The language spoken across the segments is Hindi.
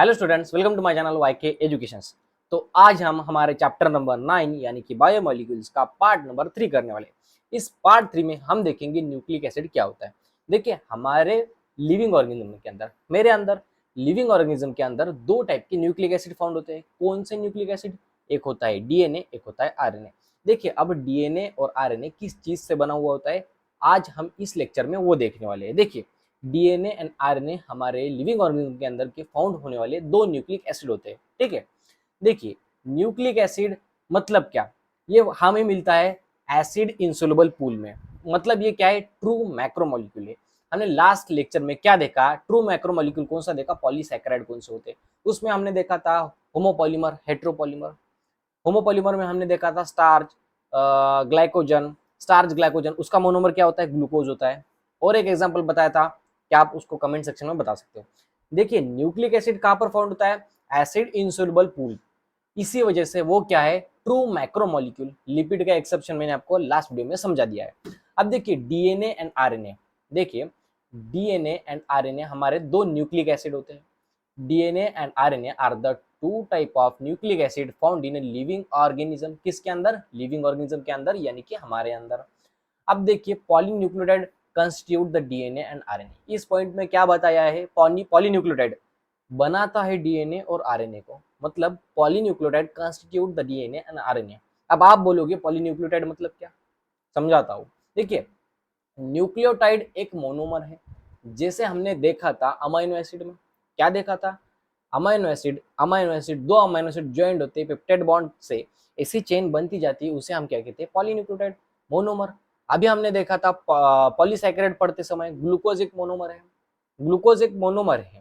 Hello students, welcome to my channel YK educations. तो आज हम हमारे चैप्टर नंबर 9 यानी कि बायोमोलिक्यूल्स का पार्ट नंबर 3 करने वाले हैं। इस पार्ट 3 में हम देखेंगे न्यूक्लिक एसिड क्या होता है। देखिए, हमारे लिविंग ऑर्गेनिज्म के अंदर, मेरे अंदर लिविंग ऑर्गेनिज्म के अंदर दो टाइप के न्यूक्लिक एसिड फाउंड होते हैं। कौन से न्यूक्लिक एसिड? एक होता है डीएनए, एक होता है आरएनए। देखिए, अब डीएनए और आरएनए किस चीज से बना हुआ होता है, आज हम इस लेक्चर में वो देखने वाले हैं। देखिए, डीएनए एंड आरएनए हमारे लिविंग ऑर्गेनिज्म के अंदर के फाउंड होने वाले दो न्यूक्लिक एसिड होते हैं। ठीक है, देखिए, न्यूक्लिक एसिड मतलब क्या? ये हमें मिलता है एसिड इंसोल्युबल पूल में। मतलब ये क्या है? ट्रू मैक्रोमोलिक्यूल है। हमने लास्ट लेक्चर में क्या देखा? ट्रू मैक्रोमोलिक्यूल कौन सा देखा? पॉलीसैकेराइड कौन से होते हैं। उसमें हमने देखा था होमोपॉलीमर, हेट्रोपॉलीमर। होमोपॉलीमर में हमने देखा था स्टार्च, ग्लाइकोजन। स्टार्च ग्लाइकोजन, उसका मोनोमर क्या होता है? ग्लूकोज होता है। और एक एग्जांपल बताया था, क्या आप उसको कमेंट सेक्शन में बता सकते हो। देखिए, न्यूक्लिक एसिड कहां पर फाउंड होता है? Acid insoluble pool. इसी वजह से वो क्या है? True macromolecule. लिपिड का एक्सेप्शन मैंने आपको लास्ट वीडियो में समझा दिया है। अब देखिए, डीएनए एंड आरएनए। देखिए, डीएनए एंड आरएनए हमारे दो न्यूक्लिक एसिड होते हैं। DNA and RNA are the two type of nucleic acid found in a living organism. किसके अंदर? लिविंग ऑर्गेनिज्म के अंदर, यानी कि हमारे अंदर। अब देखिए, polynucleotide constitute the DNA and RNA. इस पॉइंट में क्या बताया है? पॉलीन्यूक्लियोटाइड बनाता है डीएनए और आरएनए को। मतलब polynucleotide constitute the DNA and RNA. अब आप बोलोगे पॉलीन्यूक्लियोटाइड मतलब क्या? समझाता हूं। देखिए, न्यूक्लियोटाइड एक मोनोमर है। जैसे हमने देखा था अमाइनो एसिड में, क्या देखा था? अमाइनो एसिड दो अमाइनो एसिड ज्वाइंट होते हैं पेप्टाइड बॉन्ड से, ऐसी चेन बनती जाती है, उसे हम क्या कहते हैं? Polynucleotide, monomer. अभी हमने देखा था पॉलीसैकेराइड पढ़ते समय, ग्लूकोज एक मोनोमर है। ग्लूकोज एक मोनोमर है,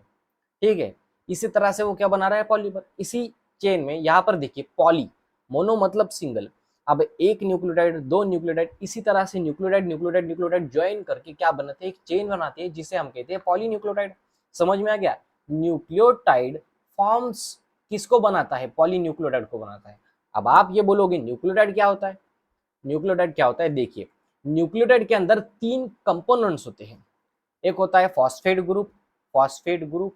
ठीक है। इसी तरह से वो क्या बना रहा है? पॉलीमर। इसी चेन में यहाँ पर देखिए, पॉली, मोनो मतलब सिंगल। अब एक न्यूक्लियोटाइड, दो न्यूक्लियोटाइड, इसी तरह से न्यूक्लियोटाइड न्यूक्लियोटाइड न्यूक्लियोटाइड ज्वाइन करके क्या बनाते हैं? एक चेन बनाते हैं, जिसे हम कहते हैं पॉलीन्यूक्लियोटाइड। समझ में आ गया? न्यूक्लियोटाइड फॉर्म्स किसको बनाता है? पॉलीन्यूक्लियोटाइड को बनाता है। अब आप ये बोलोगे न्यूक्लियोटाइड क्या होता है? न्यूक्लियोटाइड क्या होता है? देखिए, न्यूक्लियोटाइड के अंदर तीन कंपोनेंट्स होते हैं। एक होता है phosphate group,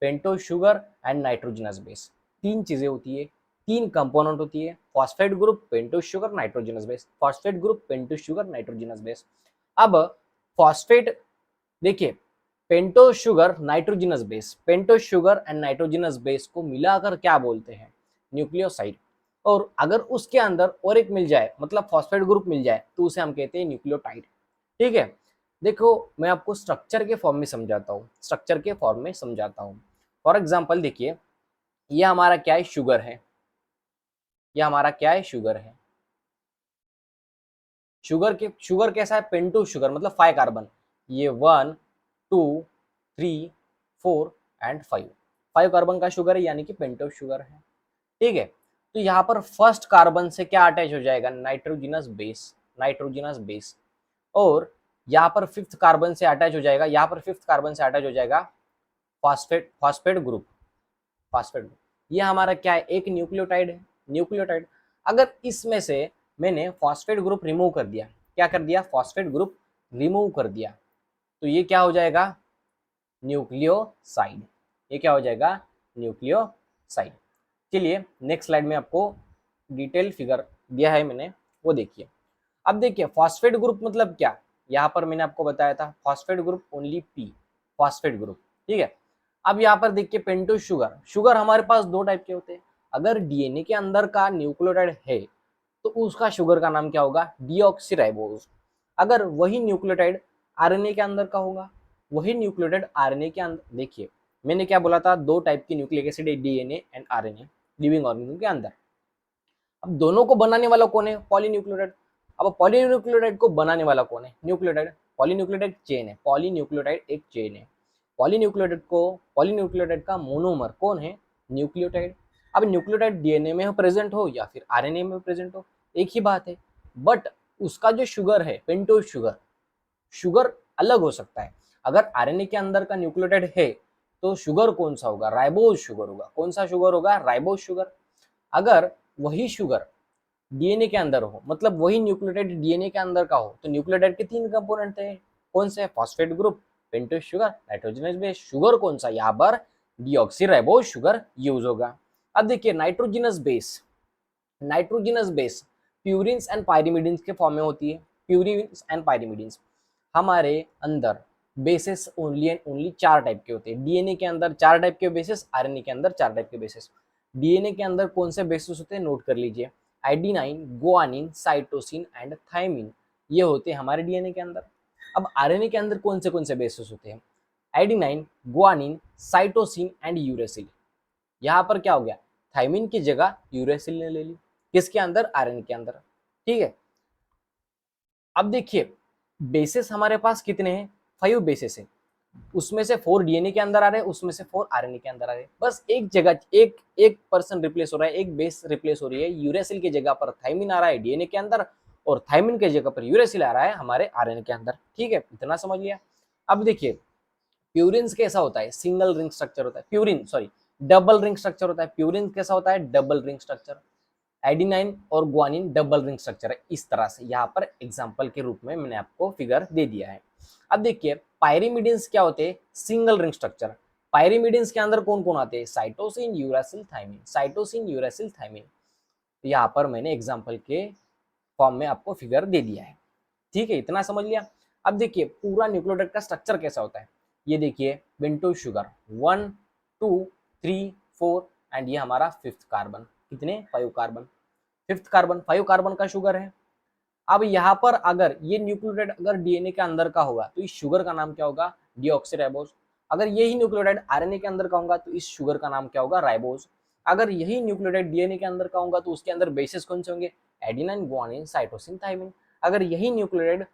pentose sugar and nitrogenous base. तीन चीजें होती है, तीन कंपोनेंट होती है, phosphate group, pentose sugar, nitrogenous base. Phosphate group, pentose sugar, nitrogenous base. अब फॉस्फेट, देखिए, pentose sugar, nitrogenous base, pentose sugar and nitrogenous base को मिलाकर क्या बोलते हैं? न्यूक्लियोसाइड। और अगर उसके अंदर और एक मिल जाए, मतलब फॉस्फेट ग्रुप मिल जाए, तो उसे हम कहते हैं न्यूक्लियोटाइड। ठीक है, देखो, मैं आपको स्ट्रक्चर के फॉर्म में समझाता हूँ, स्ट्रक्चर के फॉर्म में समझाता हूँ। फॉर एग्जाम्पल देखिए, ये हमारा क्या है? शुगर है। ये हमारा क्या है? शुगर है। शुगर कैसा है? पेंटो शुगर, मतलब 5 कार्बन। ये 1 2 3 4 एंड 5, 5 कार्बन का शुगर है, यानी कि पेंटो शुगर है। ठीक है, तो यहाँ पर फर्स्ट कार्बन से क्या अटैच हो जाएगा? Nitrogenous base, nitrogenous base. और यहाँ पर फिफ्थ कार्बन से अटैच हो जाएगा, यहाँ पर फिफ्थ कार्बन से अटैच हो जाएगा फॉस्फेट ग्रुप, फॉस्फेट ग्रुप। ये हमारा क्या है? एक न्यूक्लियोटाइड है, न्यूक्लियोटाइड। अगर इसमें से मैंने फॉस्फेट ग्रुप रिमूव कर दिया, क्या कर दिया? फॉस्फेट ग्रुप रिमूव कर दिया, तो ये क्या हो जाएगा? न्यूक्लियोसाइड। ये क्या हो जाएगा? न्यूक्लियोसाइड। चलिए, नेक्स्ट स्लाइड में आपको डिटेल फिगर दिया है मैंने, वो देखिए। अब देखिए, फॉस्फेट ग्रुप मतलब क्या? यहाँ पर मैंने आपको बताया था phosphate group only P, phosphate group. ठीक है, अब यहाँ पर देखिए पेंटोज शुगर। शुगर हमारे पास दो टाइप के होते हैं। अगर डीएनए के अंदर का न्यूक्लियोटाइड है, तो उसका शुगर का नाम क्या होगा? डीऑक्सीराइबोज। अगर वही न्यूक्लियोटाइड आरएनए के अंदर का होगा, वही न्यूक्लियोटाइड आरएनए के अंदर, देखिए मैंने क्या बोला था? दो टाइप की न्यूक्लिक एसिड है, DNA and RNA, living organism के अंदर। अब दोनों को बनाने वाला कौन है? पॉलीन्यूक्लियोटाइड। अब पॉलीन्यूक्लियोटाइड को बनाने वाला कौन है? न्यूक्लियोटाइड। पॉलीन्यूक्लियोटाइड चेन है, पॉलीन्यूक्लियोटाइड एक चेन है। पॉलीन्यूक्लियोटाइड का मोनोमर कौन है? न्यूक्लियोटाइड। अब न्यूक्लियोटाइड डीएनए में प्रेजेंट हो या फिर आरएनए में प्रेजेंट हो, एक ही बात है। बट उसका जो शुगर है, पेंटोज शुगर, शुगर अलग हो सकता है। अगर आरएनए के अंदर का न्यूक्लियोटाइड है, तो शुगर कौन सा होगा? राइबोज शुगर होगा। कौन सा शुगर होगा? Ribose sugar. अगर वही शुगर डीएनए के अंदर हो, मतलब वही न्यूक्लियोटाइड डीएनए के अंदर का हो, तो न्यूक्लियोटाइड के तीन कंपोनेंट थे। कौन से? Phosphate group, pentose sugar, nitrogenous base. Sugar कौन सा? यहाँ पर डीऑक्सीराइबोज शुगर यूज होगा। अब देखिए nitrogenous base purines and pyrimidines के फॉर्म में होती है। प्यूरिन्स एंड पायरिमिडिन्स हमारे अंदर basis only and only 4 type के होते हैं। डीएनए के अंदर 4 टाइप के बेसिस, आरएनए के अंदर 4 टाइप के बेसिस। डीएनए के अंदर कौन से बेसिस होते हैं नोट कर लीजिए, आइडिनाइन, गुआनिन, साइटोसिन एंड थायमिन, ये होते हैं हमारे डीएनए के अंदर। अब आरएनए के अंदर कौन से बेसिस होते हैं, आइडिनाइन, गुआनिन, साइटोसिन एंड यूरेसिल। यहाँ पर क्या हो गया, थायमिन की जगह यूरेसिल ने ले ली, किसके अंदर, आरएनए के अंदर। ठीक है, अब देखिए बेसिस हमारे पास कितने हैं, 5 बेसिस है, उसमें से 4 डीएनए के अंदर आ रहे हैं, उसमें से 4 आरएनए के अंदर आ रहे हैं। बस एक जगह एक पर्सन रिप्लेस हो रहा है, एक बेस रिप्लेस हो रही है, यूरेसिल की जगह पर थायमिन आ रहा है डीएनए के अंदर, और थायमिन की जगह पर यूरेसिल आ रहा है हमारे आरएनए के अंदर। ठीक है, इतना समझ लिया। अब देखिए प्यूरिन्स कैसा होता है, सिंगल रिंग स्ट्रक्चर होता है, डबल रिंग स्ट्रक्चर होता है। प्यूरिन कैसा होता है, डबल रिंग स्ट्रक्चर। एडिनाइन और ग्वानिन डबल रिंग स्ट्रक्चर है। इस तरह से यहाँ पर एग्जांपल के रूप में मैंने आपको फिगर दे दिया है। अब देखिए पायरिमिडिन्स क्या होते हैं, सिंगल रिंग स्ट्रक्चर। पायरिमिडिन्स के अंदर कौन कौन आते हैं, cytosine, uracil, thymine, cytosine, uracil, thymine. यहाँ पर मैंने एग्जाम्पल के फॉर्म में आपको फिगर दे दिया है। ठीक है, इतना समझ लिया। अब देखिए पूरा न्यूक्लियोटाइड का स्ट्रक्चर कैसा होता है, ये देखिए बेंटोज शुगर 1 2 3 4 एंड ये हमारा 5th कार्बन, कितने, 5 कार्बन, 5th कार्बन 5 कार्बन का शुगर है। अब यहाँ पर अगर ये न्यूक्लियोटाइड अगर डीएनए के अंदर का होगा तो इस शुगर का नाम क्या होगा, डीऑक्सीराइबोज। अगर यही न्यूक्लियोटाइड आरएनए के अंदर का होगा तो इस शुगर का नाम क्या होगा, राइबोज। अगर यही न्यूक्लियोटाइड डीएनए के अंदर का होगा तो उसके अंदर बेसिस कौन से होंगे, एडिनाइन, गुआनिन, साइटोसिन, थायमिन। अगर यही न्यूक्लियोटाइड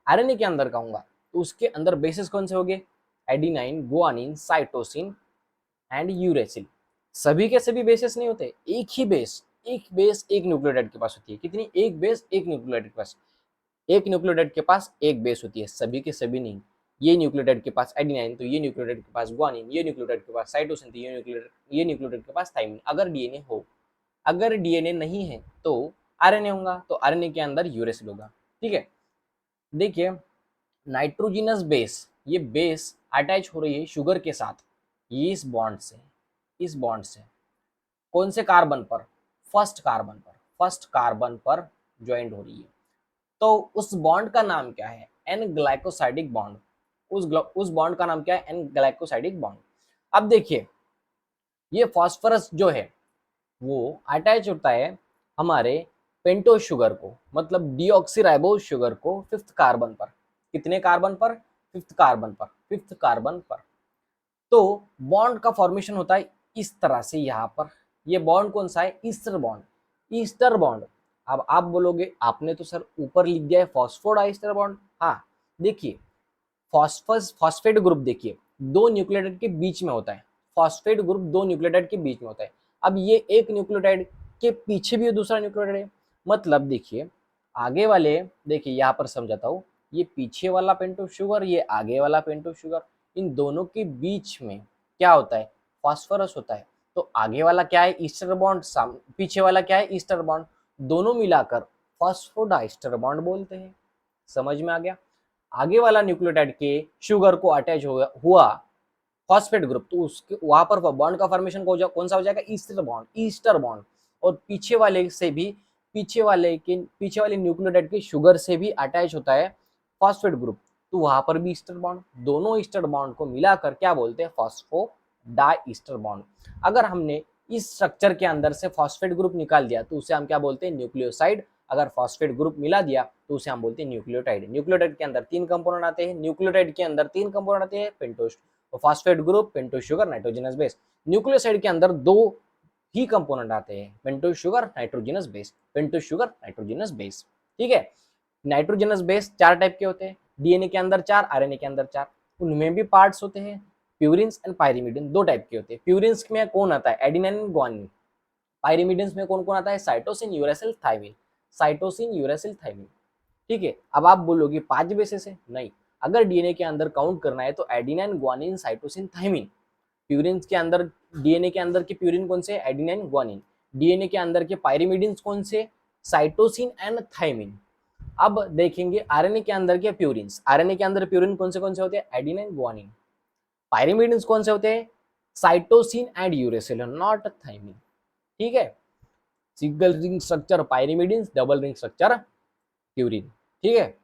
आरएनए के अंदर का होगा तो उसके अंदर बेसिस कौन से होंगे, adenine, guanine, cytosine and uracil. सभी के सभी बेसिस नहीं होते, एक बेस एक न्यूक्लियोटाइड के पास होती है, कितनी, एक बेस एक न्यूक्लियोटाइड के पास, एक न्यूक्लियोटाइड के पास एक बेस होती है, सभी के सभी नहीं। ये न्यूक्लियोटाइड के पास एडिनाइन तो ये न्यूक्लियोटाइड के पास गुआनिन, ये न्यूक्लियोटाइड के पास साइटोसिन तो ये न्यूक्लियोटाइड के पास थायमिन। अगर डीएनए हो, अगर डीएनए नहीं है तो आरएनए होगा, तो आरएनए के अंदर यूरेसिल होगा। ठीक है, देखिए नाइट्रोजिनस बेस, ये बेस अटैच हो रही है शुगर के साथ, ये इस बॉन्ड से कौन से कार्बन पर, फर्स्ट कार्बन पर ज्वाइंट हो रही है। तो उस बॉन्ड का नाम क्या है, एन ग्लाइकोसाइडिक बॉन्ड। उस बॉन्ड का नाम क्या है, एन ग्लाइकोसाइडिक बॉन्ड। अब देखिए ये फास्फोरस जो है वो अटैच होता है हमारे पेंटोज शुगर को, मतलब डीऑक्सीराइबोज शुगर को 5th कार्बन पर, कितने कार्बन पर, 5th कार्बन पर। तो बॉन्ड का फॉर्मेशन होता है इस तरह से। यहाँ पर ये बॉन्ड कौन सा है, ईस्टर बॉन्ड। अब आप बोलोगे आपने तो सर ऊपर लिख दिया है फॉस्फोडाइस्टर बॉन्ड। हाँ देखिए फॉस्फेट ग्रुप देखिए 2 न्यूक्लियोटाइड के बीच में होता है, फॉस्फेट ग्रुप 2 न्यूक्लियोटाइड के बीच में होता है। अब ये एक न्यूक्लियोटाइड के पीछे भी दूसरा न्यूक्लियोटाइड है, मतलब देखिए आगे वाले, देखिए यहाँ पर समझाता हूँ, ये पीछे वाला पेंटोज शुगर, ये आगे वाला पेंटोज शुगर, इन दोनों के बीच में क्या होता है, फास्फोरस होता है। तो आगे वाला क्या है, ईस्टर बॉन्ड, पीछे वाला क्या है, ईस्टर बॉन्ड, दोनों मिलाकर फॉस्फोडाइस्टर बॉन्ड बोलते हैं। समझ में आ गया। आगे वाला न्यूक्लियोटाइड के शुगर को अटैच हुआ फॉस्फेट ग्रुप, तो उसके वहां पर बॉन्ड का फॉर्मेशन कौन सा हो जाएगा, ईस्टर बॉन्ड। और पीछे वाले से भी, पीछे वाले न्यूक्लियोटाइड के शुगर से भी अटैच होता है फॉस्फेट ग्रुप, तो वहां पर भी ईस्टर बॉन्ड। दोनों ईस्टर बॉन्ड को मिलाकर क्या बोलते हैं, फॉस्फोडाइस्टर बॉन्ड। अगर हमने इस स्ट्रक्चर के अंदर से फॉस्फेट ग्रुप निकाल दिया तो उसे हम क्या बोलते हैं, न्यूक्लियोसाइड। अगर फॉस्फेट ग्रुप मिला दिया तो उसे हम बोलते हैं न्यूक्लियोटाइड। न्यूक्लियोटाइड के अंदर 3 कंपोनेंट आते हैं, पेंटोज, तो phosphate group, pentose sugar, nitrogenous base. Nucleoside के अंदर 2 ही कंपोनेंट आते हैं, pentose sugar, nitrogenous base, pentose sugar, nitrogenous base. ठीक है, नाइट्रोजनस बेस 4 टाइप के होते हैं, डीएनए के अंदर 4, आरएनए के अंदर 4, उनमें भी पार्ट्स होते हैं। प्यूरिन्स एंड पायरिमिडिन 2 टाइप के होते हैं। प्यूरिन्स में कौन आता है, एडिनिन, गुआनिन। पायरिमिडिन्स में कौन कौन आता है, साइटोसिन, यूरेसिल, थायमिन, ठीक है। अब आप बोलोगे 5 बेसिस है, नहीं, अगर डीएनए के अंदर काउंट करना है तो adenine, guanine, cytosine, thymine. Purine के अंदर, डीएनए के अंदर के प्यूरिन कौन से, एडिनिन, गुआनिन। डीएनए के अंदर के पायरिमिडिन्स कौन से, साइटोसिन एंड थायमिन। अब देखेंगे आरएनए के अंदर के प्यूरिन्स, आरएनए के अंदर प्यूरिन कौन से होते हैं, एडिनिन, गुआनिन। पायरिमिडिन्स कौन से होते हैं, cytosine and uracil, not thymine. ठीक है, single ring structure pyrimidine, double ring structure purine. ठीक है,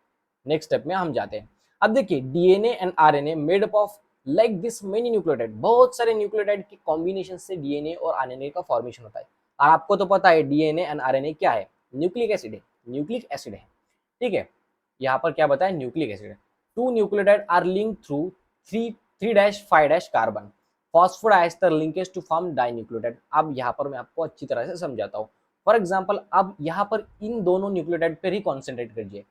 नेक्स्ट स्टेप में हम जाते हैं। अब देखिए DNA and RNA made up of like this many nucleotide, बहुत सारे न्यूक्लियोटाइड के कॉम्बिनेशन से डीएनए और आरएनए का फॉर्मेशन होता है। और आपको तो पता है डीएनए एंड आरएनए क्या है, न्यूक्लिक एसिड है, न्यूक्लिक एसिड है। ठीक है, यहाँ पर क्या बताया, न्यूक्लिक एसिड है। Two nucleotide are link through 3' 5' carbon phosphodiester linkage to form dinucleotide. अब यहाँ पर मैं आपको अच्छी तरह से समझाता हूँ। फॉर एग्जाम्पल अब यहाँ पर इन दोनों न्यूक्लियोटाइड पर ही कॉन्सेंट्रेट कीजिए,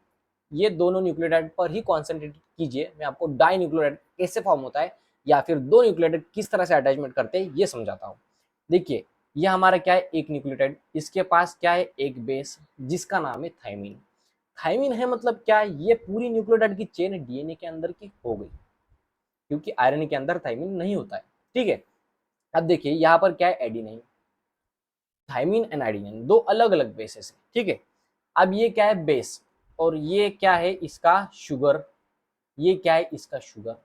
ये दोनों न्यूक्लियोटाइड पर ही कॉन्सेंट्रेट कीजिए। मैं आपको डाइन्यूक्लियोटाइड कैसे फॉर्म होता है या फिर दो न्यूक्लियोटाइड किस तरह से अटैचमेंट करते हैं ये समझाता हूँ। देखिए ये हमारा क्या है, एक न्यूक्लियोटाइड, इसके पास क्या है, एक बेस जिसका नाम है थायमिन। थायमिन है मतलब क्या है, ये पूरी न्यूक्लियोटाइड की चेन डीएनए के अंदर की हो गई, क्योंकि आरएनए के अंदर थायमिन नहीं होता है। ठीक है, अब देखिए यहाँ पर क्या है, एडिनाइन। थायमिन एंड एडिनाइन दो अलग अलग बेसेस है। ठीक है, अब ये क्या है, बेस, और ये क्या है इसका शुगर, ये क्या है इसका शुगर।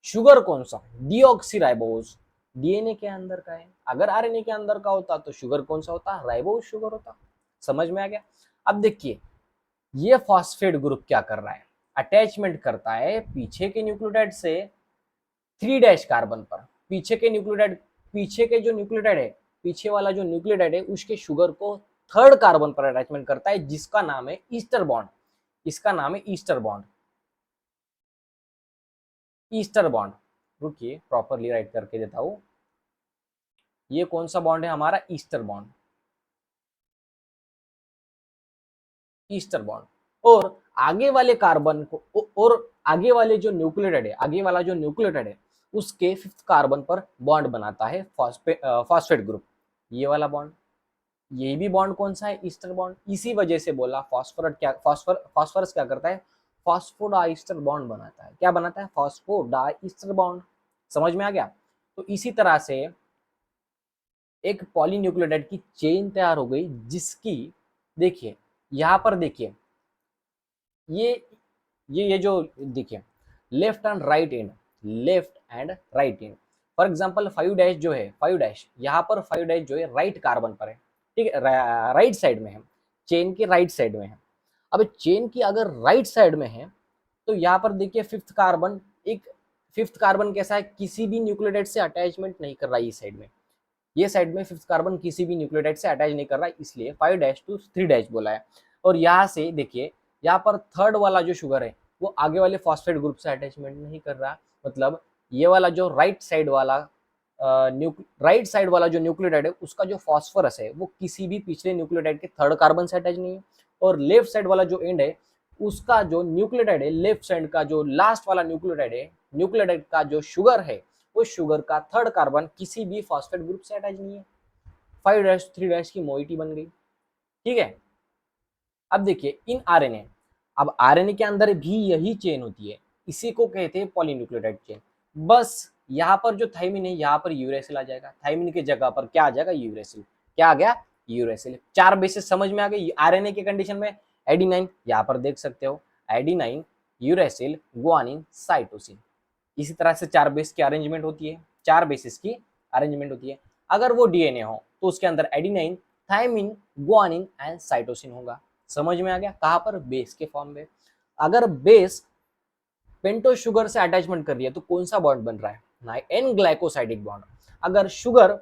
शुगर कौन सा, डीऑक्सीराइबोज, डीएनए के अंदर का है। अगर आरएनए के अंदर का होता तो शुगर कौन सा होता, राइबोज शुगर होता। समझ में आ गया। अब देखिए ये फॉस्फेट ग्रुप क्या कर रहा है, अटैचमेंट करता है पीछे के न्यूक्लियोटाइड से 3' कार्बन पर। पीछे के न्यूक्लियोटाइड, पीछे के जो न्यूक्लियोटाइड है, पीछे वाला जो न्यूक्लियोटाइड है उसके शुगर को 3rd कार्बन पर अटैचमेंट करता है, जिसका नाम है ईस्टर बॉन्ड। इसका नाम है ईस्टर बॉन्ड, ईस्टर बॉन्ड। रुकिए प्रॉपरली राइट करके देता हूं। ये कौन सा बॉन्ड है हमारा, ईस्टर बॉन्ड, ईस्टर बॉन्ड। और आगे वाले कार्बन को, और आगे वाले जो न्यूक्लियोटाइड है, आगे वाला जो न्यूक्लियोटाइड है उसके 5th कार्बन पर बॉन्ड बनाता है फॉस्फेट ग्रुप, ये वाला बॉन्ड। ये भी बॉन्ड कौन सा है, ईस्टर बॉन्ड। इसी वजह से बोला फॉस्फोरस क्या करता है, फॉस्फोडाइस्टर बॉन्ड बनाता है। क्या बनाता है, फॉस्फोडाइस्टर बॉन्ड। समझ में आ गया। तो इसी तरह से एक पॉलीन्यूक्लियोटाइड की चेन तैयार हो गई, जिसकी देखिए यहाँ पर देखिए ये ये जो देखिए left and right and, left and right and. For example 5' जो है, 5' यहाँ पर 5' जो है राइट कार्बन पर है। ठीक है, राइट साइड में है, चेन के राइट साइड में है। अब चेन की अगर राइट साइड में है तो यहाँ पर देखिए 5th कार्बन, एक 5th कार्बन कैसा है, किसी भी न्यूक्लियोटाइड से अटैचमेंट नहीं कर रहा है। इस साइड में, ये साइड में 5th कार्बन किसी भी न्यूक्लियोटाइड से अटैच नहीं कर रहा है, इसलिए 5' to 3' बोला है। और यहाँ से देखिए यहाँ पर 3rd वाला जो शुगर है वो आगे वाले फॉस्फेट ग्रुप से अटैचमेंट नहीं कर रहा। मतलब ये वाला जो राइट साइड वाला जो न्यूक्लियोटाइड है उसका जो फॉस्फोरस है वो किसी भी पिछले न्यूक्लियोटाइड के 3rd कार्बन से अटैच नहीं है। और लेफ्ट साइड वाला जो एंड है उसका जो न्यूक्लियोटाइड है, लेफ्ट साइड का जो लास्ट वाला न्यूक्लियोटाइड है, न्यूक्लियोटाइड का जो शुगर है उस शुगर का 3rd कार्बन किसी भी फॉस्फेट ग्रुप से अटैच नहीं है। 5' 3' की मोइटी बन गई। ठीक है, अब देखिए इन आरएनए, अब आरएनए के अंदर भी यही चेन होती है, इसी को कहते हैं पॉलीन्यूक्लियोटाइड चेन। बस यहाँ पर जो थायमिन है यहाँ पर यूरेसिल आ जाएगा, थायमिन की जगह पर क्या आ जाएगा, यूरेसिल। क्या आ गया, यूरेसिल। 4 बेसिस समझ में आ गई आरएनए के कंडीशन में। एडिनाइन यहाँ पर देख सकते हो, एडिनाइन, यूरेसिल, गुआनिन, साइटोसिन। इसी तरह से 4 बेस की अरेंजमेंट होती है, 4 बेसिस की अरेंजमेंट होती है। अगर वो डीएनए हो तो उसके अंदर adenine, thymine, guanine and cytosine होगा। समझ में आ गया, कहां पर, बेस के फॉर्म में। अगर बेस पेंटोज शुगर से अटैचमेंट कर रही है तो कौन सा बॉन्ड बन रहा है, ना एन ग्लाइकोसाइडिक बॉन्ड। अगर शुगर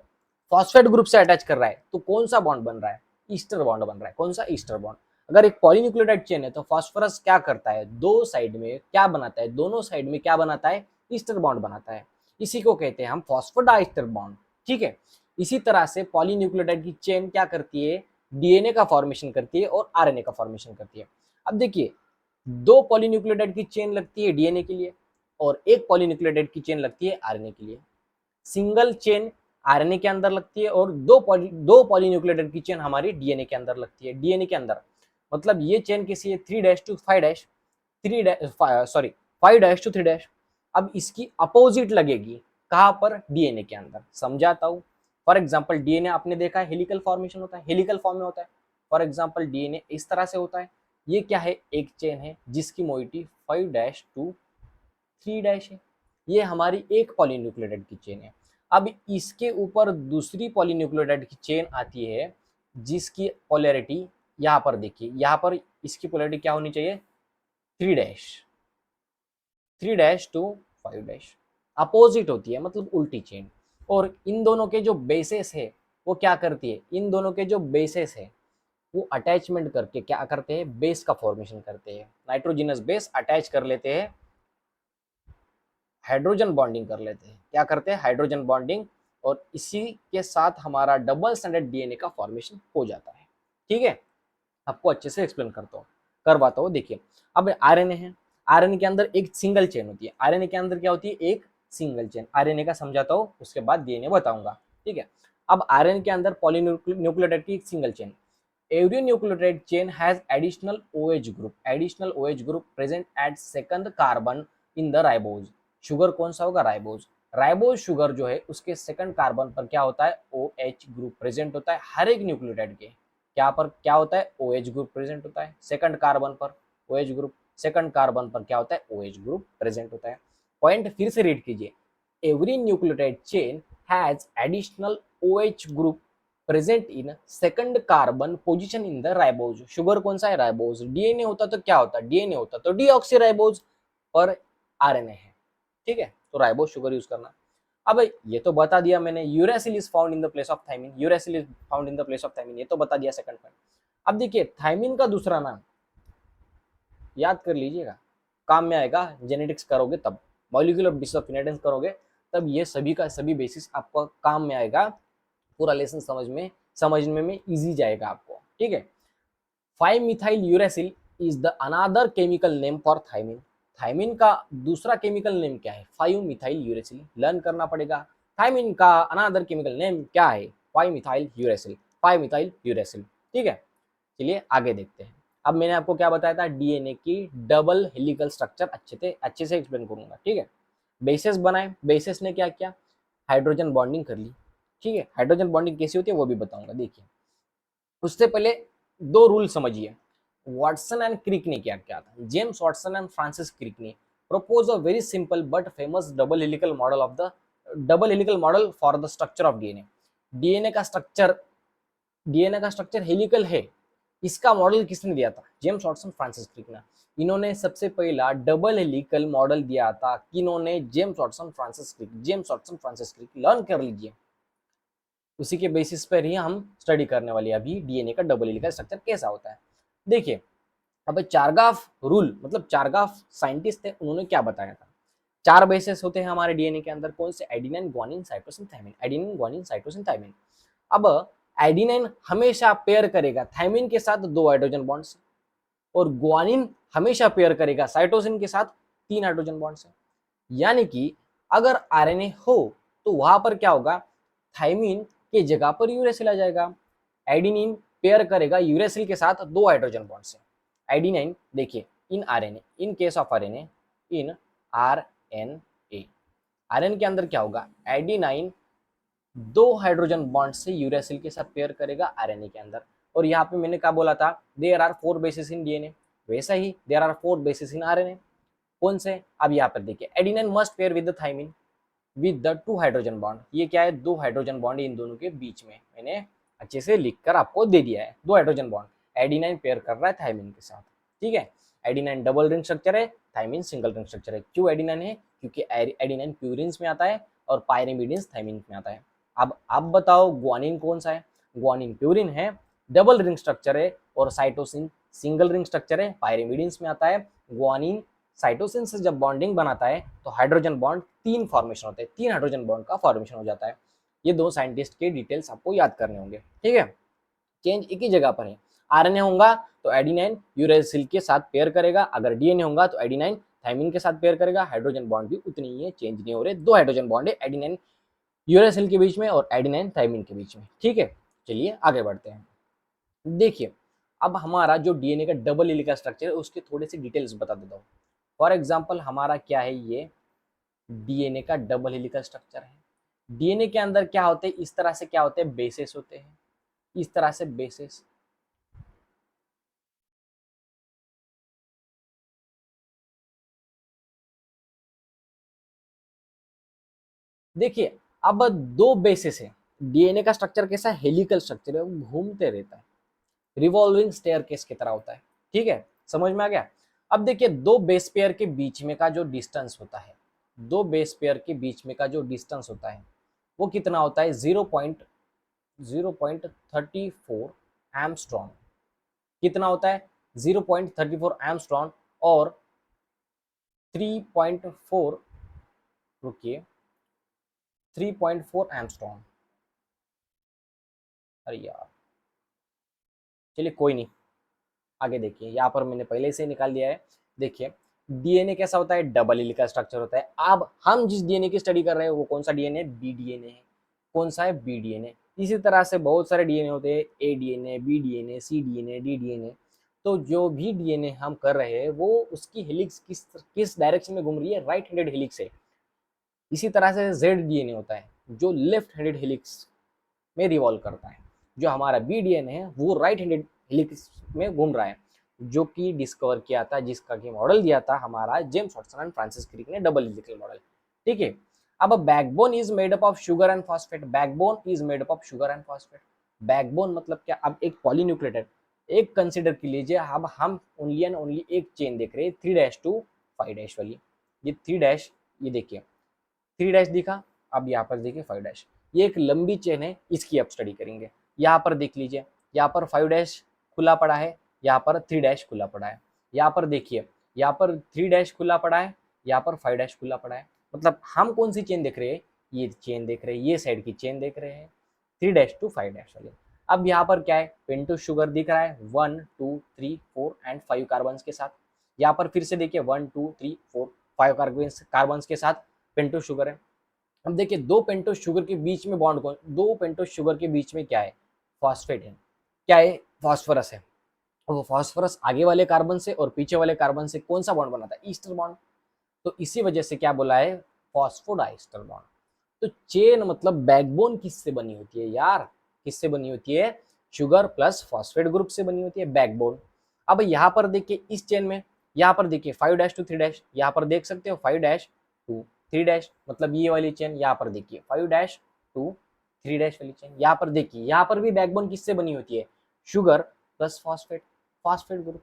फॉस्फेट ग्रुप से अटैच कर रहा है तो कौन सा बॉन्ड बन रहा है, ईस्टर बॉन्ड बन रहा है। कौन सा, ईस्टर बॉन्ड। अगर एक पॉलीन्यूक्लियोटाइड चेन है तो फास्फोरस क्या करता है, दो साइड में क्या बनाता है, दोनों साइड में क्या बनाता है, ईस्टर बॉन्ड बनाता है। इसी को कहते हैं हम फॉस्फोडाइस्टर बॉन्ड। ठीक है, इसी तरह से पॉलीन्यूक्लियोटाइड की चेन क्या करती है, डीएनए का फॉर्मेशन करती है और आरएनए का फॉर्मेशन करती है। अब देखिए 2 पॉलीन्यूक्लियोटाइड की चेन लगती है डीएनए के लिए और एक पॉलीन्यूक्लियोटाइड की चेन लगती है आरएनए के लिए। सिंगल चेन आरएनए के अंदर लगती है और दो पॉलीन्यूक्लियोटाइड की चेन हमारी डीएनए के अंदर लगती है। डीएनए के अंदर मतलब ये चेन किसी है 3' to 5', 5' to 3'। अब इसकी अपोजिट लगेगी कहां पर, डीएनए के अंदर। समझाता हूं। फॉर एग्जाम्पल डीएनए आपने देखा है हेलिकल फॉर्मेशन होता है, हेलिकल फॉर्म में होता है। फॉर एग्जाम्पल डीएनए इस तरह से होता है। ये क्या है, एक चेन है जिसकी मोइटी 5' to 3' है। ये हमारी एक पॉलीन्यूक्लियोटाइड की चेन है। अब इसके ऊपर दूसरी पॉलीन्यूक्लियोटाइड की चेन आती है जिसकी पोलैरिटी यहाँ पर देखिए, यहाँ पर इसकी पोलैरिटी क्या होनी चाहिए, 3 dash, 3 dash to 5 dash, opposite होती है मतलब उल्टी चेन। और इन दोनों के जो बेसेस है वो क्या करती है, इन दोनों के जो बेसेस है वो अटैचमेंट करके क्या करते हैं, बेस का फॉर्मेशन करते हैं, नाइट्रोजनस बेस अटैच कर लेते हैं, हाइड्रोजन बॉन्डिंग कर लेते हैं, क्या करते हैं, हाइड्रोजन बॉन्डिंग, और इसी के साथ हमारा डबल स्टैंडर्ड डीएनए का फॉर्मेशन हो जाता है। ठीक है, आपको अच्छे से एक्सप्लेन करवाता हूँ। देखिए अब आरएनए है, आरएनए के अंदर एक सिंगल चेन होती है, आरएनए के अंदर क्या होती है, एक सिंगल चेन। आरएनए का समझाता हूँ, उसके बाद डीएनए बताऊंगा। ठीक है, अब आरएनए के अंदर पॉलीन्यूक्लियोटाइड की एक single chain, every nucleotide chain has additional OH group present at second carbon in the ribose। Sugar कौन सा होगा, राइबोज। राइबोज शुगर जो है उसके सेकंड कार्बन पर क्या होता है, OH ग्रुप प्रेजेंट होता है हर एक न्यूक्लियोटाइड के। क्या पर क्या होता है, OH ग्रुप प्रेजेंट होता है सेकंड कार्बन पर, OH ग्रुप, सेकंड कार्बन पर क्या होता है, OH ग्रुप प्रेजेंट होता है। पॉइंट फिर से रीड कीजिए, every nucleotide chain has additional OH group present in second carbon position in the ribose. Sugar कौन सा है, राइबोज। डीएनए होता तो क्या होता, डीएनए होता तो डीऑक्सीराइबोज, पर आरएनए है। ठीक है, तो राइबोज शुगर यूज करना। अब ये तो बता दिया मैंने, uracil is found in the place of thymine, uracil is found in the place of thymine, ये तो बता दिया सेकंड पॉइंट। अब देखिए थाइमिन का दूसरा नाम याद कर लीजिएगा, काम में आएगा, जेनेटिक्स करोगे तब, मॉलिक्यूलर डिसऑफिनेटेंस करोगे तब ये सभी का सभी बेसिस आपको काम में आएगा, पूरा लेसन समझने में इजी जाएगा आपको। ठीक है, 5-मिथाइल uracil is the another chemical name for thymine. Thymine का दूसरा केमिकल नेम क्या है, 5-मिथाइल यूरेसिल, लर्न करना पड़ेगा। थाइमिन का अनादर केमिकल नेम क्या है, 5-मिथाइल यूरेसिल, 5-मिथाइल यूरेसिल। ठीक है, चलिए आगे देखते हैं। अब मैंने आपको क्या बताया था, डीएनए की डबल हेलिकल स्ट्रक्चर अच्छे से एक्सप्लेन करूंगा। ठीक है, बेसिस बनाए, बेसिस ने क्या किया, हाइड्रोजन बॉन्डिंग कर ली। ठीक है, हाइड्रोजन बॉन्डिंग कैसी होती है वो भी बताऊंगा। देखिए उससे पहले दो रूल समझिए, वाटसन एंड क्रिक ने क्या किया था, James Watson and Francis Crick ने propose a very simple but famous double helical model for the structure of DNA. DNA का स्ट्रक्चर, डीएनए का स्ट्रक्चर हेलिकल है, इसका मॉडल किसने दिया था, जेम्स वाटसन फ्रांसिस क्रिक ने। इन्होंने सबसे पहला डबल हेलिकल मॉडल दिया था, किन्होंने, James Watson Francis Crick, James Watson Francis Crick, learn कर लीजिए। उसी के बेसिस पर ही हम स्टडी करने वाले अभी डीएनए का डबल हेलिकल स्ट्रक्चर कैसा होता है। देखिए अब चारगाफ रूल मतलब चारगाफ साइंटिस्ट थे, उन्होंने क्या बताया था, 4 बेसेस होते हैं हमारे डीएनए के अंदर, कौन से, adenine, guanine, cytosine, thymine, adenine, guanine, cytosine, thymine. अब एडिनिन हमेशा पेयर करेगा थायमिन के साथ 2 हाइड्रोजन बॉन्ड से, और ग्वानिन हमेशा पेयर करेगा साइटोसिन के साथ 3 हाइड्रोजन बॉन्ड से। यानी कि अगर आरएनए हो तो वहां पर क्या होगा, थायमिन के जगह पर यूरेसिल आ जाएगा। एडिनिन पेयर करेगा यूरेसिल के साथ 2 हाइड्रोजन बॉन्ड से। एडिनाइन देखिए, in RNA, in case of RNA, in RNA, RNA के अंदर क्या होगा, एडिनाइन 2 हाइड्रोजन बॉन्ड से यूरेसिल के साथ पेयर करेगा आरएनए के अंदर। और यहाँ पे मैंने क्या बोला था, there are 4 bases in DNA, वैसा ही there are 4 bases in RNA. कौन से, अब यहाँ पर देखिए, adenine must pair with the thymine with the 2 hydrogen bond. ये क्या है, 2 हाइड्रोजन बॉन्ड इन दोनों के बीच में, मैंने अच्छे से लिखकर आपको दे दिया है, 2 हाइड्रोजन बॉन्ड एडिनाइन पेयर कर रहा है थाइमिन के साथ। ठीक है, एडिनाइन डबल रिंग स्ट्रक्चर है, थाइमिन सिंगल रिंग स्ट्रक्चर है। क्यों एडिनाइन है, क्योंकि एडिनाइन प्यूरिन्स में आता है और पायरिमिडिन्स थाइमिन में आता है। अब आप बताओ ग्वानिन कौन सा है, ग्वानिन प्यूरिन है, डबल रिंग स्ट्रक्चर है, और साइटोसिन सिंगल रिंग स्ट्रक्चर है, पायरिमिडिन्स में आता है। ग्वानिन साइटोसिन से जब बॉन्डिंग बनाता है तो हाइड्रोजन बॉन्ड 3 फॉर्मेशन होते हैं, 3 हाइड्रोजन बॉन्ड का फॉर्मेशन हो जाता है। ये दो साइंटिस्ट के डिटेल्स आपको याद करने होंगे। ठीक है, चेंज एक ही जगह पर है, आरएनए होगा तो एडिनाइन यूरेसिल के साथ पेयर करेगा, अगर डीएनए होगा तो एडिनाइन थाइमिन के साथ पेयर करेगा। हाइड्रोजन बॉन्ड भी उतनी ही है, चेंज नहीं हो रहे, 2 हाइड्रोजन बॉन्ड है एडिनाइन यूरेसिल के बीच में और एडिनाइन थाइमिन के बीच में। ठीक है, चलिए आगे बढ़ते हैं। देखिए अब हमारा जो डीएनए का डबल हेलिकल स्ट्रक्चर है उसके थोड़े से डिटेल्स बता देता हूँ। फॉर एग्जाम्पल हमारा क्या है, ये डीएनए का डबल हेलिकल स्ट्रक्चर है। डीएनए के अंदर क्या होते हैं, इस तरह से क्या होते हैं, बेसेस होते हैं, इस तरह से बेसेस। देखिए अब दो बेसिस है, डीएनए का स्ट्रक्चर कैसा है, हेलिकल स्ट्रक्चर है, वो घूमते रहता है, रिवॉल्विंग स्टेयरकेस की तरह होता है। ठीक है, समझ में आ गया। अब देखिए दो बेस पेयर के बीच में का जो डिस्टेंस होता है, दो बेस पेयर के बीच में का जो डिस्टेंस होता है वो कितना होता है, 0.34 एमस्ट्रॉन। कितना होता है, 0.34 एमस्ट्रॉन और 3.4, रुकिए, 3.4 एमस्ट्रॉन। अरे यार, चलिए कोई नहीं, आगे देखिए, यहाँ पर मैंने पहले से निकाल दिया है। देखिए डीएनए कैसा होता है, डबल हेलिकल स्ट्रक्चर होता है। अब हम जिस डीएनए की स्टडी कर रहे हैं वो कौन सा डीएनए, बी डीएनए है। कौन सा है, बी डीएनए। इसी तरह से बहुत सारे डीएनए होते हैं, ए डीएनए, बी डीएनए, सी डीएनए, डी डीएनए। तो जो भी डीएनए हम कर रहे हैं वो उसकी हेलिक्स किस किस डायरेक्शन में घूम रही है, राइट हैंडेड हेलिक्स है। इसी तरह से जेड डीएनए होता है जो लेफ्ट हैंडेड हेलिक्स में रिवॉल्व करता है। जो हमारा बी डीएनए है वो राइट हैंडेड हेलिक्स में घूम रहा है, जो कि डिस्कवर किया था, जिसका कि मॉडल दिया था हमारा James Watson and Francis Crick ने, डबल हेलिकल मॉडल। ठीक है। अब backbone is made up of sugar and phosphate, backbone is made up of sugar and phosphate. Backbone मतलब क्या, अब एक पॉलीन्यूक्लियोटाइड एक कंसिडर कर लीजिए। अब हम ओनली एंड ओनली एक चेन देख रहे हैं, 3' to 5' वाली। ये 3', ये देखिए 3' दिखा। अब यहाँ पर देखिए 5', ये एक लंबी चेन है, इसकी अब स्टडी करेंगे। यहाँ पर देख लीजिए, यहाँ पर 5' खुला पड़ा है, यहाँ पर 3' खुला पड़ा है। यहाँ पर देखिए, यहाँ पर 3' खुला पड़ा है, यहाँ पर 5' खुला पड़ा है। मतलब हम कौन सी चेन देख रहे हैं, ये चेन देख रहे हैं, ये साइड की चेन देख रहे हैं, 3' to 5' वाली। अब यहाँ पर क्या है, पेंटोस शुगर दिख रहा है 1 2 3 4 एंड 5 कार्बन के साथ। यहाँ पर फिर से देखिए 1 2 3 4 5 कार्बन के साथ पेंटोस शुगर है। अब देखिए दो पेंटोस शुगर के बीच में बॉन्ड कौन, दो पेंटोस शुगर के बीच में क्या है, फॉस्फेट है। क्या है, फास्फोरस है। वो फास्फोरस आगे वाले कार्बन से और पीछे वाले कार्बन से कौन सा बॉन्ड बनाता है, ईस्टर बॉन्ड। तो इसी वजह से क्या बोला है, फॉस्फोडाइस्टर बॉन्ड। तो चेन मतलब बैकबोन किससे बनी होती है यार, किससे बनी होती है, शुगर प्लस फॉस्फेट ग्रुप से बनी होती है बैकबोन। अब यहाँ पर देखिए इस चेन में, यहाँ पर देखिए 5' to 3', यहाँ पर देख सकते हो 5' to 3', मतलब ये वाली चेन। यहाँ पर देखिए 5' to 3' वाली चेन। यहाँ पर देखिए, यहाँ पर भी बैकबोन किससे बनी होती है, sugar plus phosphate, phosphate group.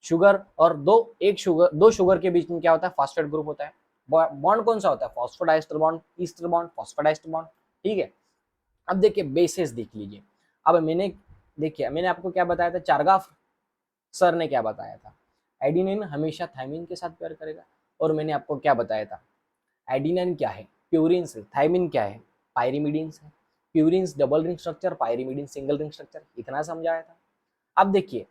Sugar और दो शुगर के बीच में क्या होता है, फॉस्फेट ग्रुप होता है। बॉन्ड कौन सा होता है, phosphodiester bond, ester bond, phosphodiester bond. ठीक है। अब देखिए बेसेस देख लीजिए। अब मैंने आपको क्या बताया था, चारगाफ सर ने क्या बताया था, एडिनिन हमेशा थायमिन के साथ पेयर करेगा। और मैंने आपको क्या बताया था, एडिनिन क्या है, प्यूरिन से, थायमिन क्या है, पायरिमिडीन है। Purine double ring structure, pyrimidine single ring structure, इतना समझाया था। अब देखिए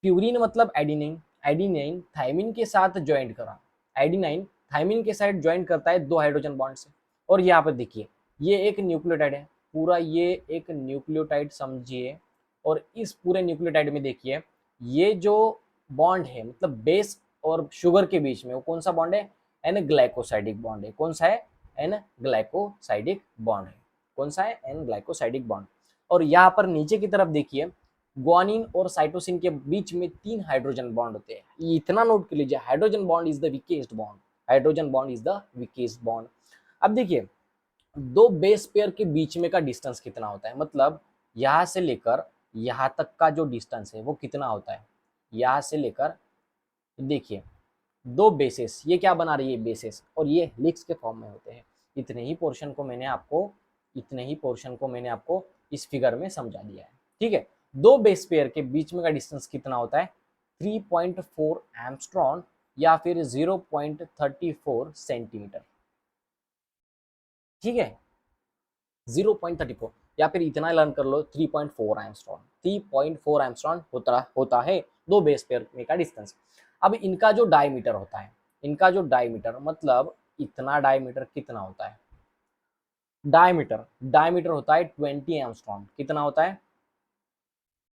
प्यूरिन मतलब एडिनिन, एडिनिन थायमिन के साथ ज्वाइंट करा, एडिनाइन थायमिन के साथ ज्वाइंट करता है दो हाइड्रोजन बॉन्ड से। और यहाँ पर देखिए ये एक न्यूक्लियोटाइड है पूरा, ये एक न्यूक्लियोटाइड समझिए। और इस पूरे न्यूक्लियोटाइड में देखिए ये जो बॉन्ड है, मतलब बेस और शुगर के बीच में, वो कौन सा बॉन्ड है, एन ग्लाइकोसाइडिक बॉन्ड है। कौन सा है, एन ग्लाइकोसाइडिक बॉन्ड है। कौन सा है, एन ग्लाइकोसाइडिक बॉन्ड। और यहाँ पर नीचे की तरफ देखिए ग्वानिन और साइटोसिन के बीच में 3 हाइड्रोजन बॉन्ड होते हैं। ये इतना नोट कर लीजिए, hydrogen bond is the weakest bond, hydrogen bond is the weakest bond. अब देखिए दो बेस पेयर के बीच में का डिस्टेंस कितना होता है, मतलब यहाँ से लेकर यहाँ तक का जो डिस्टेंस है वो कितना होता है, यहाँ से लेकर, देखिए दो बेसेस, ये क्या बना रही है, बेसेस, और ये हेलिक्स के फॉर्म में होते हैं। इतने ही पोर्शन को मैंने आपको इस फिगर में समझा दिया है। ठीक है। दो बेस पेयर के बीच में का डिस्टेंस कितना होता है, 3.4 एमस्ट्रॉन या फिर 0.34 सेंटीमीटर। ठीक है, 0.34 या फिर इतना लर्न कर लो, 3.4 एमस्ट्रॉन, 3.4 एमस्ट्रॉन होता है दो बेस पेयर में का डिस्टेंस। अब इनका जो डायमीटर होता है, इनका जो डायमीटर मतलब इतना डायमीटर कितना होता है, डायमीटर डायमीटर होता है 20 एमस्ट्रॉन। कितना होता है,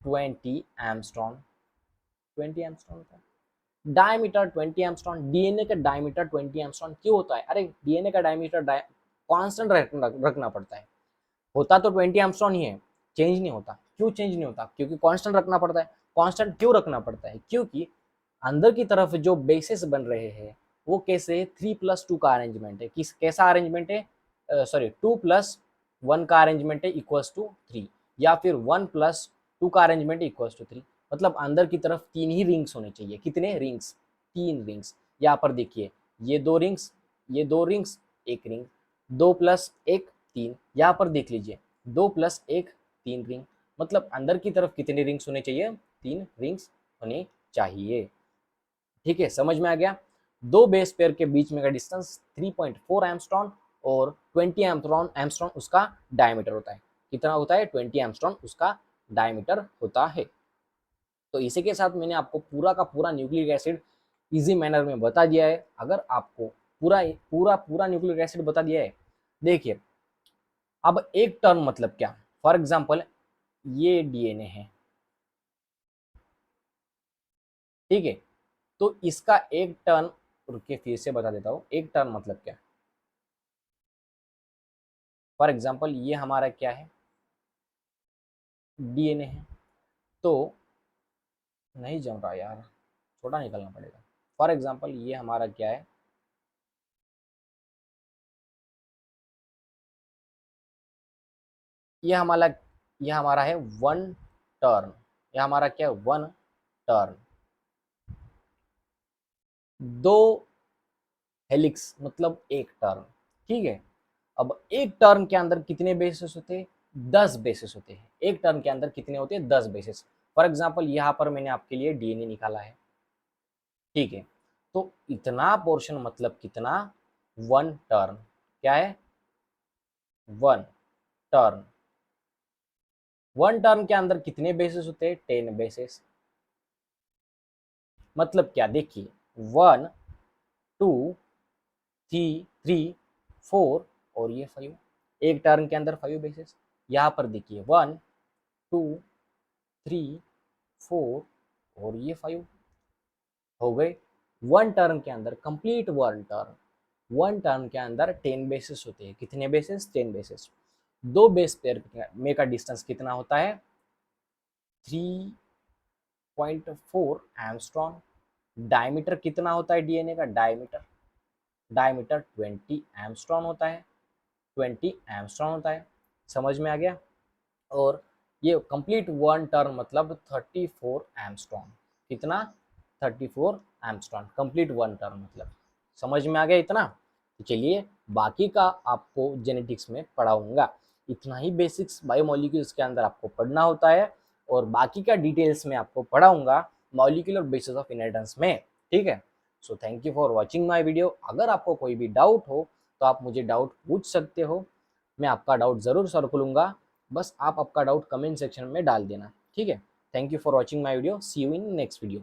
20 एमस्ट्रॉन, 20 एमस्ट्रॉन होता है डायमीटर, 20 एमस्ट्रॉन। डीएनए का डायमीटर 20 एमस्ट्रॉन क्यों होता है, अरे डीएनए का डायमीटर कांस्टेंट रखना पड़ता है। होता तो 20 एमस्ट्रॉन ही है, चेंज नहीं होता। क्यों चेंज नहीं होता, क्योंकि कांस्टेंट रखना पड़ता है। कांस्टेंट क्यों रखना पड़ता है, क्योंकि अंदर की तरफ जो बेसिस बन रहे हैं वो कैसे 3+2 का अरेंजमेंट है। कैसा अरेंजमेंट है, सॉरी 2+1 का अरेंजमेंट है इक्वल्स टू 3, या फिर 1+2 का अरेंजमेंट इक्वल्स टू 3। मतलब अंदर की तरफ 3 ही रिंग्स होने चाहिए। कितने रिंग्स? 3 रिंग्स। यहाँ पर देखिए ये 2 रिंग्स, ये 2 रिंग्स, 1 रिंग, 2+1 3। यहाँ पर देख लीजिए 2+1 3 रिंग। मतलब अंदर की तरफ कितने रिंग्स होने चाहिए? 3 रिंग्स होने चाहिए। ठीक है, समझ में आ गया। दो बेस पेयर के बीच में का डिस्टेंस 3.4 एंगस्ट्रॉम और 20 एंगस्ट्रॉम उसका डायमीटर होता है। कितना होता है? 20 एंगस्ट्रॉम उसका डायमीटर होता है। तो इसी के साथ मैंने आपको पूरा का पूरा न्यूक्लिक एसिड इजी मैनर में बता दिया है। अगर आपको पूरा पूरा पूरा न्यूक्लिक एसिड बता दिया है, देखिए अब एक टर्म मतलब क्या? फॉर एग्जांपल ये डीएनए है, ठीक है, तो इसका एक टर्न, रुक के फिर से बता देता हूँ, एक टर्न मतलब क्या? फॉर एग्जाम्पल ये हमारा क्या है? डीएनए है। तो नहीं जम रहा यार, छोटा निकलना पड़ेगा। फॉर एग्जाम्पल ये हमारा क्या है? ये हमारा है वन टर्न। ये हमारा क्या है? One turn. दो हेलिक्स मतलब एक टर्न, ठीक है। अब एक टर्न के अंदर कितने बेसिस होते हैं? 10 बेसिस होते हैं। एक टर्न के अंदर कितने होते हैं? 10 बेसिस। फॉर एग्जाम्पल यहाँ पर मैंने आपके लिए डीएनए निकाला है, ठीक है। तो इतना पोर्शन मतलब कितना? One turn. क्या है? One turn. वन टर्न के अंदर कितने बेसिस होते हैं? 10 बेसिस। मतलब क्या? देखिए 1 2 3 4 और ये 5। एक टर्न के अंदर 5 बेसिस। यहाँ पर देखिए 1 2 3 4 और ये 5 हो गए। वन टर्न के अंदर, कंप्लीट वन टर्न के अंदर 10 बेसिस होते हैं। कितने बेसिस? 10 बेसिस। दो बेस पेयर में का डिस्टेंस कितना होता है? 3.4 एंगस्ट्रॉम। डायमीटर कितना होता है डीएनए का? डायमीटर डायमीटर 20 एंगस्ट्रॉम होता है। 20 एंगस्ट्रॉम होता है। समझ में आ गया? और ये कंप्लीट वन टर्न मतलब 34 एंगस्ट्रॉम। कितना? 34 एंगस्ट्रॉम कंप्लीट वन टर्न मतलब। समझ में आ गया इतना? तो चलिए बाकी का आपको जेनेटिक्स में पढ़ाऊंगा। इतना ही बेसिक्स बायोमोलिक्यूल्स के अंदर आपको पढ़ना होता है, और बाकी का डिटेल्स में आपको पढ़ाऊंगा मॉलिक्यूलर बेसिस ऑफ इनहेरिटेंस में। ठीक है। So thank you for watching my video. अगर आपको कोई भी डाउट हो तो आप मुझे डाउट पूछ सकते हो, मैं आपका डाउट ज़रूर सॉल्व करूँगा। बस आप आपका डाउट कमेंट सेक्शन में डाल देना। ठीक है। Thank you for watching my video. See you in next video.